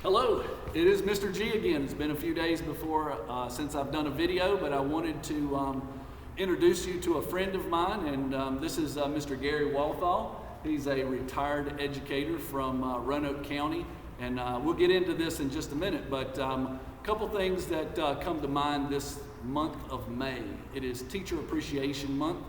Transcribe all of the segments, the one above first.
Hello, it is Mr. G again. It's been a few days since I've done a video, but I wanted to introduce you to a friend of mine, and this is Mr. Gary Walthall. He's a retired educator from Roanoke County, and we'll get into this in just a minute, but a couple things that come to mind this month of May. It is Teacher Appreciation Month,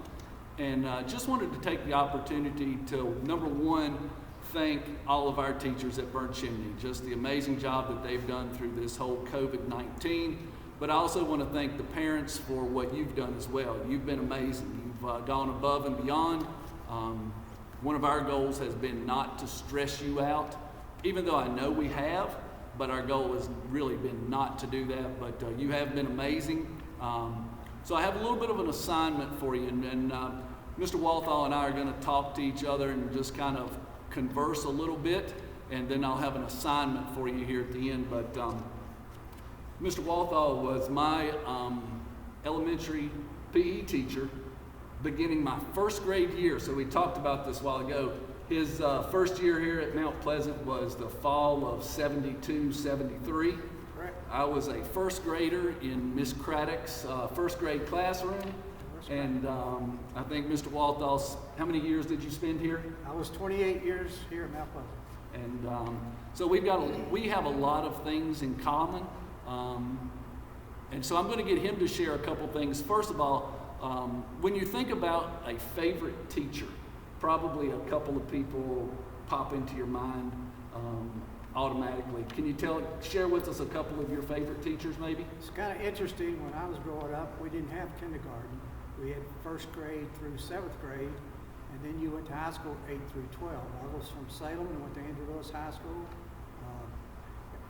and just wanted to take the opportunity to, number one, thank all of our teachers at Burnt Chimney, just the amazing job that they've done through this whole COVID-19. But I also want to thank the parents for what you've done as well. You've been amazing. You've gone above and beyond. One of our goals has been not to stress you out, even though I know we have, but our goal has really been not to do that. But you have been amazing. So I have a little bit of an assignment for you, and Mr. Walthall and I are going to talk to each other and just kind of converse a little bit, and then I'll have an assignment for you here at the end. But Mr. Walthall was my elementary PE teacher beginning my first grade year. So we talked about this a while ago. His first year here at Mount Pleasant was the fall of 72, 73. Correct. I was a first grader in Miss Craddock's first grade classroom. And I think Mr. Walthall, how many years did you spend here? I was 28 years here at Mount Pleasant. And so we have a lot of things in common. And so I'm going to get him to share a couple things. First of all, when you think about a favorite teacher, probably a couple of people pop into your mind automatically. Can you share with us a couple of your favorite teachers maybe? It's kind of interesting. When I was growing up, we didn't have kindergarten. We had first grade through seventh grade, and then you went to high school 8 through 12. I was from Salem and went to Andrew Lewis High School.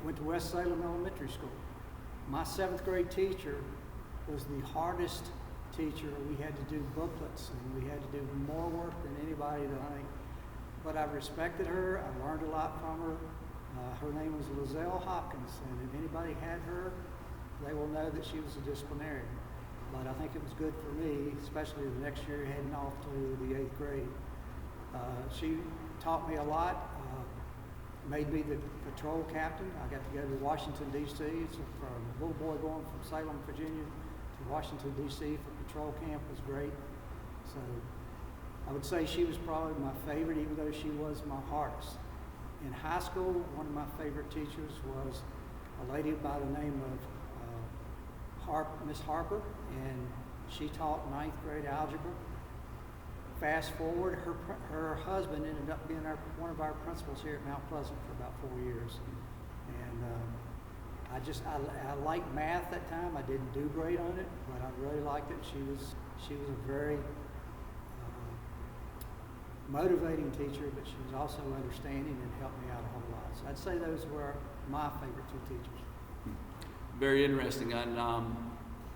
Went to West Salem Elementary School. My seventh grade teacher was the hardest teacher. We had to do booklets, and we had to do more work than anybody that I think. But I respected her. I learned a lot from her. Her name was Lizelle Hopkins, and if anybody had her, they will know that she was a disciplinarian. But I think it was good for me, especially the next year heading off to the 8th grade. She taught me a lot, made me the patrol captain. I got to go to Washington, D.C. So for a little boy going from Salem, Virginia to Washington, D.C. for patrol camp was great. So I would say she was probably my favorite, even though she was my hardest. In high school, one of my favorite teachers was a lady by the name of Miss Harper, and she taught 9th grade algebra. Fast forward, her husband ended up being one of our principals here at Mount Pleasant for about 4 years. And I liked math that time. I didn't do great on it, but I really liked it. She was a very motivating teacher, but she was also understanding and helped me out a whole lot. So I'd say those were my favorite two teachers. Very interesting. And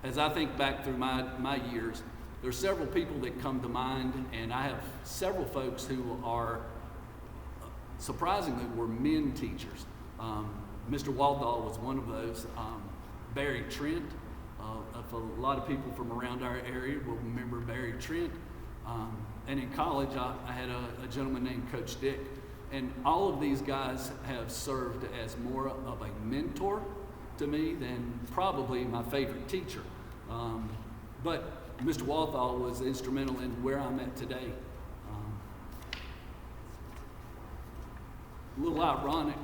as I think back through my years, there's several people that come to mind, and I have several folks who are surprisingly were men teachers. Mr. Walthall was one of those. Barry Trent, if a lot of people from around our area will remember Barry Trent. And in college, I had a gentleman named Coach Dick. And all of these guys have served as more of a mentor to me than probably my favorite teacher. But Mr. Walthall was instrumental in where I'm at today. A little ironic,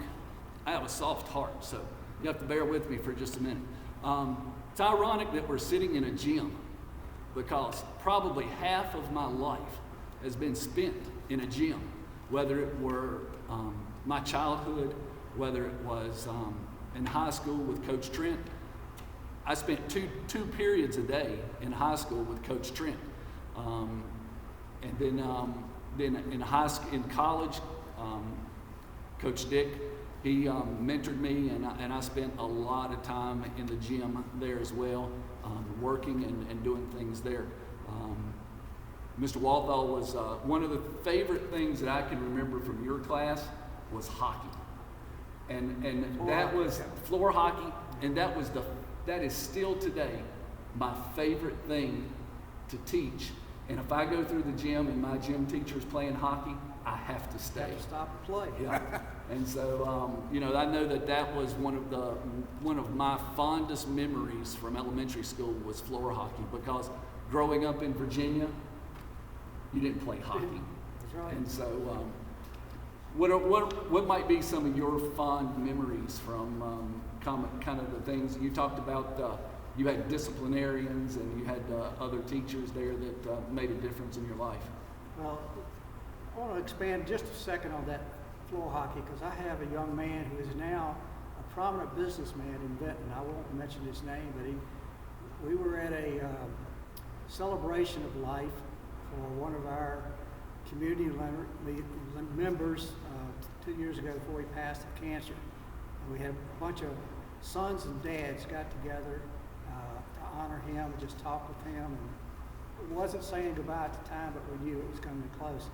I have a soft heart, so you have to bear with me for just a minute. It's ironic that we're sitting in a gym because probably half of my life has been spent in a gym, whether it were my childhood, whether it was in high school with Coach Trent. I spent two periods a day in high school with Coach Trent, and then in college, Coach Dick, he mentored me, and I spent a lot of time in the gym there as well, working and doing things there. Mr. Walthall was one of the favorite things that I can remember from your class was hockey. And that was floor hockey, and that is still today my favorite thing to teach. And if I go through the gym and my gym teacher's playing hockey, I have to stay. You have to stop and play. Yeah. And so, I know that was one of my fondest memories from elementary school was floor hockey, because growing up in Virginia, you didn't play hockey. That's right. And so, what might be some of your fond memories from kind of the things you talked about? You had disciplinarians and you had other teachers there that made a difference in your life. Well, I want to expand just a second on that floor hockey, because I have a young man who is now a prominent businessman in Benton. I won't mention his name, but we were at a celebration of life for one of our community members 2 years ago before he passed of cancer. And we had a bunch of sons and dads got together to honor him and just talk with him. And it wasn't saying goodbye at the time, but we knew it was coming close.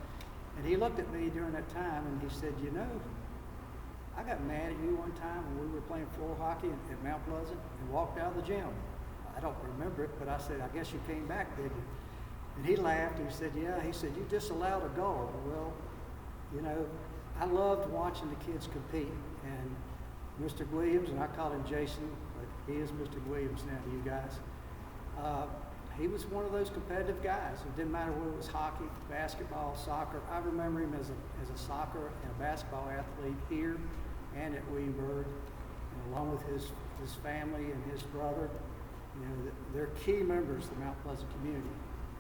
And he looked at me during that time and he said, I got mad at you one time when we were playing floor hockey at Mount Pleasant and walked out of the gym. I don't remember it, but I said, I guess you came back, did you? And he laughed. He said, yeah. He said, you disallowed a goal. Well, I loved watching the kids compete. And Mr. Williams, and I call him Jason, but he is Mr. Williams now to you guys. He was one of those competitive guys. It didn't matter whether it was hockey, basketball, soccer. I remember him as a soccer and a basketball athlete here and at Weenberg, and along with his family and his brother. They're key members of the Mount Pleasant community.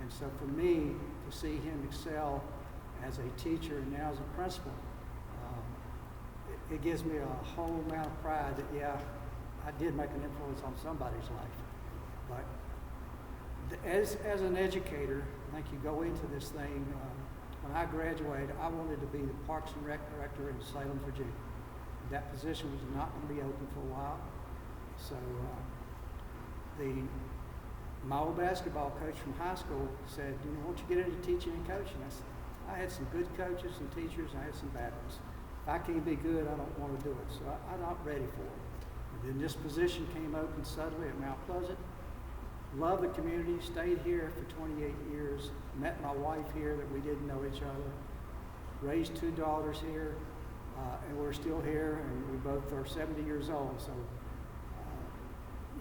And so for me to see him excel as a teacher and now as a principal, it gives me a whole amount of pride that, yeah, I did make an influence on somebody's life. But as an educator, I think you go into this thing, when I graduated, I wanted to be the Parks and Rec Director in Salem, Virginia. That position was not going to be open for a while. So my old basketball coach from high school said, won't you get into teaching and coaching? I said, I had some good coaches and teachers, and I had some bad ones. If I can't be good, I don't want to do it. So I'm not ready for it. And then this position came open suddenly at Mount Pleasant. Loved the community, stayed here for 28 years, met my wife here that we didn't know each other, raised 2 daughters here, and we're still here, and we both are 70 years old. So,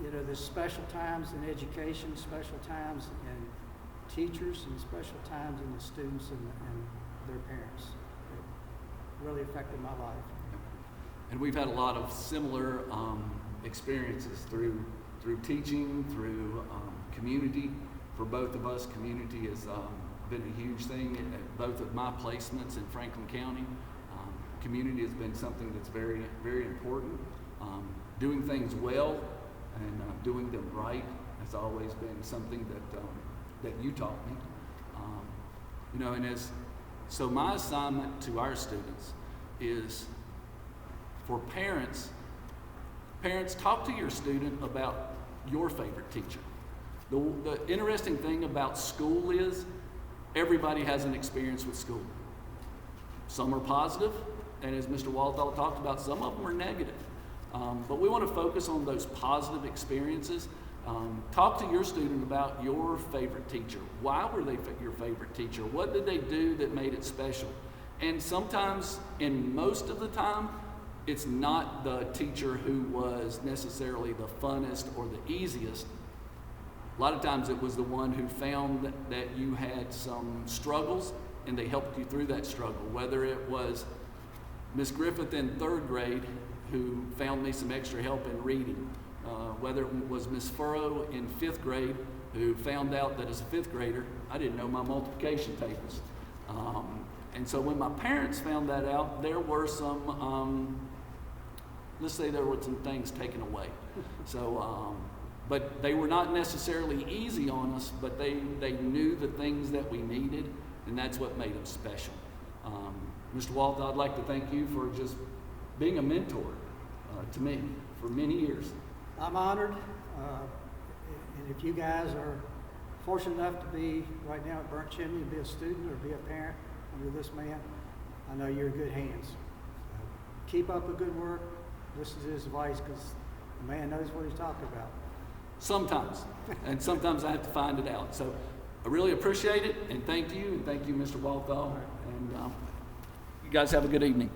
there's special times in education, special times in teachers, and special times in the students and their parents. It really affected my life. And we've had a lot of similar experiences through teaching, through community. For both of us, community has been a huge thing at both of my placements in Franklin County. Community has been something that's very, very important. Doing things well and doing them right has always been something that you taught me. So my assignment to our students is for parents, talk to your student about your favorite teacher. The interesting thing about school is everybody has an experience with school. Some are positive, and as Mr. Walthall talked about, some of them are negative. But we want to focus on those positive experiences. Talk to your student about your favorite teacher. Why were they your favorite teacher? What did they do that made it special? And sometimes, and most of the time, it's not the teacher who was necessarily the funnest or the easiest. A lot of times it was the one who found that you had some struggles and they helped you through that struggle. Whether it was Miss Griffith in 3rd grade who found me some extra help in reading. Whether it was Miss Furrow in 5th grade who found out that as a 5th grader, I didn't know my multiplication tables. And so when my parents found that out, there were some, let's say there were some things taken away. So, but they were not necessarily easy on us, but they knew the things that we needed, and that's what made them special. Mr. Walthall, I'd like to thank you for just being a mentor to me for many years. I'm honored, and if you guys are fortunate enough to be right now at Burnt Chimney, be a student or be a parent under this man, I know you're in good hands. So keep up the good work. Listen to his advice, because the man knows what he's talking about. Sometimes, and sometimes I have to find it out. So I really appreciate it, and thank you, Mr. Walthall, and you guys have a good evening.